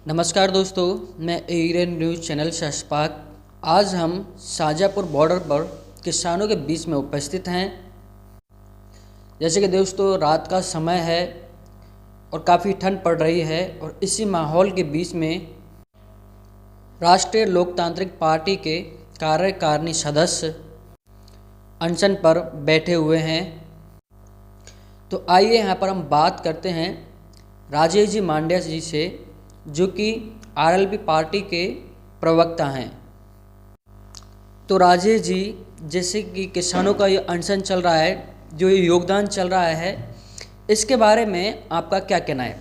नमस्कार दोस्तों, मैं एरन न्यूज़ चैनल से अशफाक। आज हम शाजापुर बॉर्डर पर किसानों के बीच में उपस्थित हैं। जैसे कि दोस्तों रात का समय है और काफ़ी ठंड पड़ रही है और इसी माहौल के बीच में राष्ट्रीय लोकतांत्रिक पार्टी के कार्यकारिणी सदस्य अनशन पर बैठे हुए हैं। तो आइए यहाँ पर हम बात करते हैं राजेश जी मांड्या जी से, जो कि आरएलपी पार्टी के प्रवक्ता हैं। तो राजेश जी, जैसे कि किसानों का ये अनशन चल रहा है, जो ये योगदान चल रहा है, इसके बारे में आपका क्या कहना है?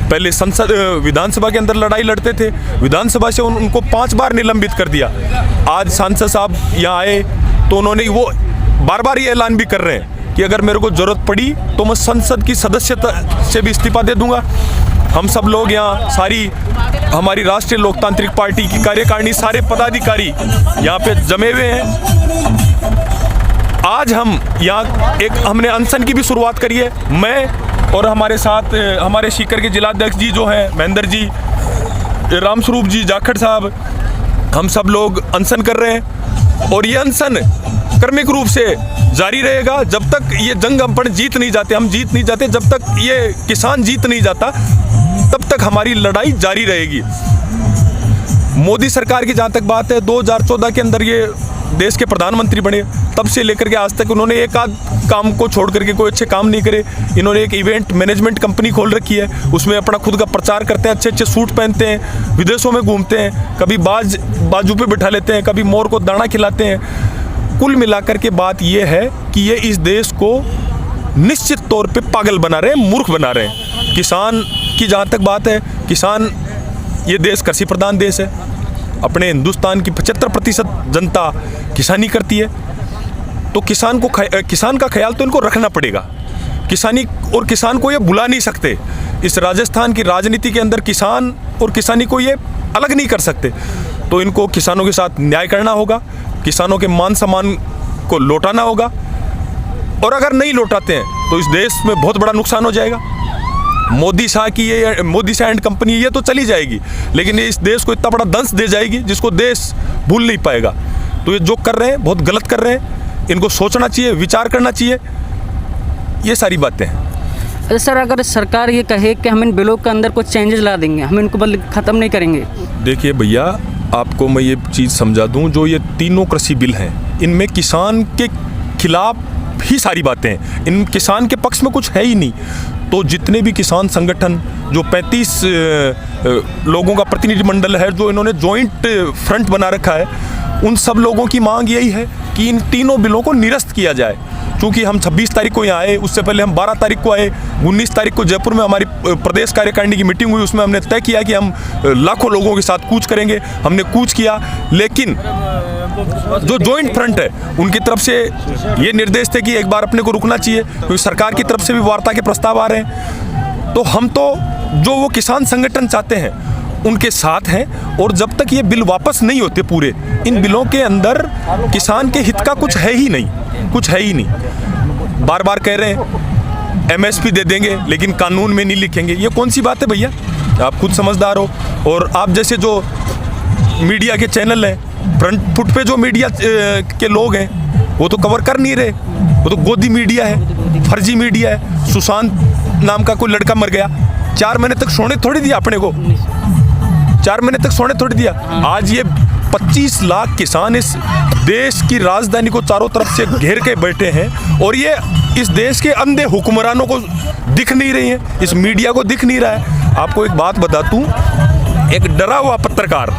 पहले संसद विधानसभा के अंदर लड़ाई लड़ते थे, विधानसभा से उनको 5 बार निलंबित कर दिया। आज सांसद साहब यहाँ आए तो उन्होंने वो बार बार ये ऐलान भी कर रहे हैं कि अगर मेरे को ज़रूरत पड़ी तो मैं संसद की सदस्यता से भी इस्तीफा दे दूंगा। हम सब लोग यहाँ सारी हमारी राष्ट्रीय लोकतांत्रिक पार्टी की कार्यकारिणी, सारे पदाधिकारी यहाँ पे जमे हुए हैं। आज हम यहाँ हमने अनशन की भी शुरुआत करी है। मैं और हमारे साथ हमारे सीकर के जिलाध्यक्ष जी जो हैं महेंद्र जी, रामस्वरूप जी, जाखड़ साहब, हम सब लोग अनशन कर रहे हैं और ये अनशन क्रमिक रूप से जारी रहेगा जब तक ये जंग अपन जीत नहीं जाते। हम जीत नहीं जाते जब तक ये किसान जीत नहीं जाता, तब तक हमारी लड़ाई जारी रहेगी। मोदी सरकार की जहाँ तक बात है, 2014 के अंदर ये देश के प्रधानमंत्री बने, तब से लेकर के आज तक उन्होंने एक आध काम को छोड़ करके कोई अच्छे काम नहीं करे। इन्होंने एक इवेंट मैनेजमेंट कंपनी खोल रखी है, उसमें अपना खुद का प्रचार करते हैं, अच्छे अच्छे सूट पहनते हैं, विदेशों में घूमते हैं, कभी बाजू पे बिठा लेते हैं, कभी मोर को दाना खिलाते हैं। कुल मिलाकर के बात ये है कि ये इस देश को निश्चित तौर पे पागल बना रहे हैं, मूर्ख बना रहे हैं। किसान की जहाँ तक बात है, किसान, ये देश कृषि प्रधान देश है। अपने हिंदुस्तान की 75% जनता किसानी करती है, तो किसान का ख्याल तो इनको रखना पड़ेगा। किसान को ये भुला नहीं सकते। इस राजस्थान की राजनीति के अंदर किसान और किसानी को ये अलग नहीं कर सकते। तो इनको किसानों के साथ न्याय करना होगा, किसानों के मान सम्मान को लौटाना होगा, और अगर नहीं लौटाते हैं तो इस देश में बहुत बड़ा नुकसान हो जाएगा। मोदी शाह एंड कंपनी ये तो चली जाएगी, लेकिन ये इस देश को इतना बड़ा दंश दे जाएगी जिसको देश भूल नहीं पाएगा। तो ये जो कर रहे हैं बहुत गलत कर रहे हैं, इनको सोचना चाहिए, विचार करना चाहिए, ये सारी बातें हैं। सर, अगर सरकार ये कहे कि हम इन बिलों के अंदर कुछ चेंजेस ला देंगे, हम इनको ख़त्म नहीं करेंगे। देखिए भैया, आपको मैं ये चीज़ समझा दूं, जो ये तीनों कृषि बिल हैं, इनमें किसान के खिलाफ ही सारी बातें हैं। इन किसान के पक्ष में कुछ है ही नहीं। तो जितने भी किसान संगठन, जो 35 लोगों का प्रतिनिधिमंडल है, जो इन्होंने जॉइंट फ्रंट बना रखा है, उन सब लोगों की मांग यही है कि इन तीनों बिलों को निरस्त किया जाए। क्योंकि हम 26 तारीख को यहाँ आए, उससे पहले हम 12 तारीख को आए, 19 तारीख को जयपुर में हमारी प्रदेश कार्यकारिणी की मीटिंग हुई, उसमें हमने तय किया कि हम लाखों लोगों के साथ कूच करेंगे। हमने कूच किया, लेकिन जो जॉइंट फ्रंट है उनकी तरफ से ये निर्देश थे कि एक बार अपने को रुकना चाहिए, क्योंकि सरकार की तरफ से भी वार्ता के प्रस्ताव आ रहे हैं। तो हम तो जो वो किसान संगठन चाहते हैं उनके साथ हैं, और जब तक ये बिल वापस नहीं होते पूरे, इन बिलों के अंदर किसान के हित का कुछ है ही नहीं। बार बार कह रहे हैं MSP दे देंगे, लेकिन कानून में नहीं लिखेंगे। ये कौन सी बात है भैया? आप खुद समझदार हो, और आप जैसे जो मीडिया के चैनल हैं, फ्रंट फुट पे जो मीडिया के लोग हैं, वो तो कवर कर नहीं रहे। वो तो गोदी मीडिया है, फर्जी मीडिया है। सुशांत नाम का कोई लड़का मर गया, 4 महीने तक सोने थोड़ी दिया अपने को, 4 महीने तक सोने थोड़ी दिया। आज ये 25 लाख किसान इस देश की राजधानी को चारों तरफ से घेर के बैठे हैं, और ये इस देश के अंधे हुक्मरानों को दिख नहीं रही है, इस मीडिया को दिख नहीं रहा है। आपको एक बात बता दूं, एक डरा हुआ पत्रकार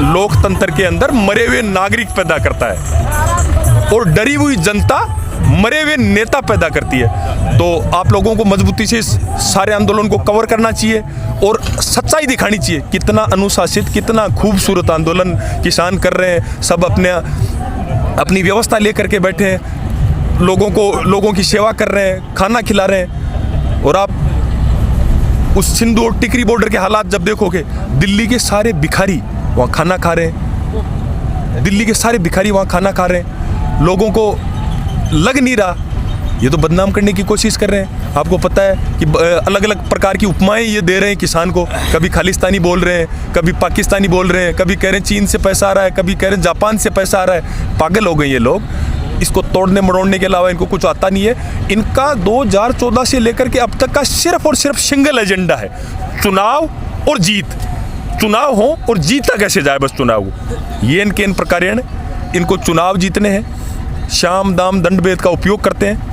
लोकतंत्र के अंदर मरे हुए नागरिक पैदा करता है, और डरी हुई जनता मरे हुए नेता पैदा करती है। तो आप लोगों को मजबूती से इस सारे आंदोलन को कवर करना चाहिए और सच्चाई दिखानी चाहिए। कितना अनुशासित, कितना खूबसूरत आंदोलन किसान कर रहे हैं। सब अपनी व्यवस्था लेकर के बैठे हैं, लोगों की सेवा कर रहे हैं, खाना खिला रहे हैं। और आप उस सिंधु और टिकरी बॉर्डर के हालात जब देखोगे, दिल्ली के सारे भिखारी वहाँ खाना खा रहे हैं, दिल्ली के सारे भिखारी वहाँ खाना खा रहे हैं। लोगों को लग नहीं रहा ये तो बदनाम करने की कोशिश कर रहे हैं। आपको पता है कि अलग अलग प्रकार की उपमाएं ये दे रहे हैं किसान को, कभी खालिस्तानी बोल रहे हैं, कभी पाकिस्तानी बोल रहे हैं, कभी कह रहे हैं चीन से पैसा आ रहा है, कभी कह रहे हैं जापान से पैसा आ रहा है। पागल हो गए ये लोग, इसको तोड़ने मरोड़ने के अलावा इनको कुछ आता नहीं है। इनका 2014 से लेकर के अब तक का सिर्फ और सिर्फ सिंगल एजेंडा है, चुनाव और जीत। चुनाव हो और जीता कैसे जाए, बस चुनाव हो। ये इनके इन प्रकारेण इनको चुनाव जीतने हैं, शाम दाम दंड भेद का उपयोग करते हैं।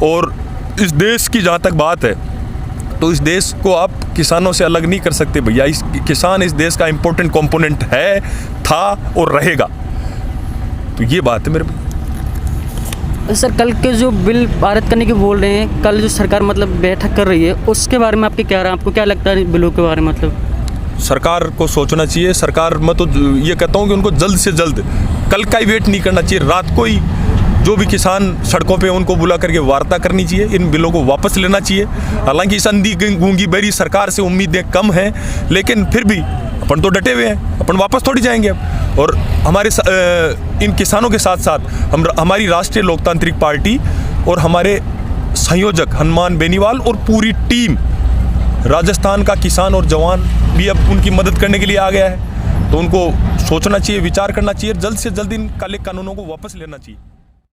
और इस देश की जहाँ तक बात है तो इस देश को आप किसानों से अलग नहीं कर सकते भैया। इस किसान इस देश का इम्पोर्टेंट कंपोनेंट है, था और रहेगा। तो ये बात है मेरे। सर, कल के जो बिल पारित करने की बोल रहे हैं, कल जो सरकार मतलब बैठक कर रही है, उसके बारे में आपके क्या रहा, आपको क्या लगता है बिलों के बारे में? मतलब सरकार को सोचना चाहिए। सरकार, मैं तो ये कहता हूँ कि उनको जल्द से जल्द, कल का ही वेट नहीं करना चाहिए, रात को ही जो भी किसान सड़कों पे उनको बुला करके वार्ता करनी चाहिए, इन बिलों को वापस लेना चाहिए। हालांकि इस अंधी गूंगी बहरी सरकार से उम्मीदें कम हैं, लेकिन फिर भी अपन तो डटे हुए हैं, अपन वापस थोड़ी जाएंगे अब। और हमारे इन किसानों के साथ साथ हमारी राष्ट्रीय लोकतांत्रिक पार्टी और हमारे संयोजक हनुमान बेनीवाल और पूरी टीम, राजस्थान का किसान और जवान भी अब उनकी मदद करने के लिए आ गया है। तो उनको सोचना चाहिए, विचार करना चाहिए, जल्द से जल्द इन काले कानूनों को वापस लेना चाहिए।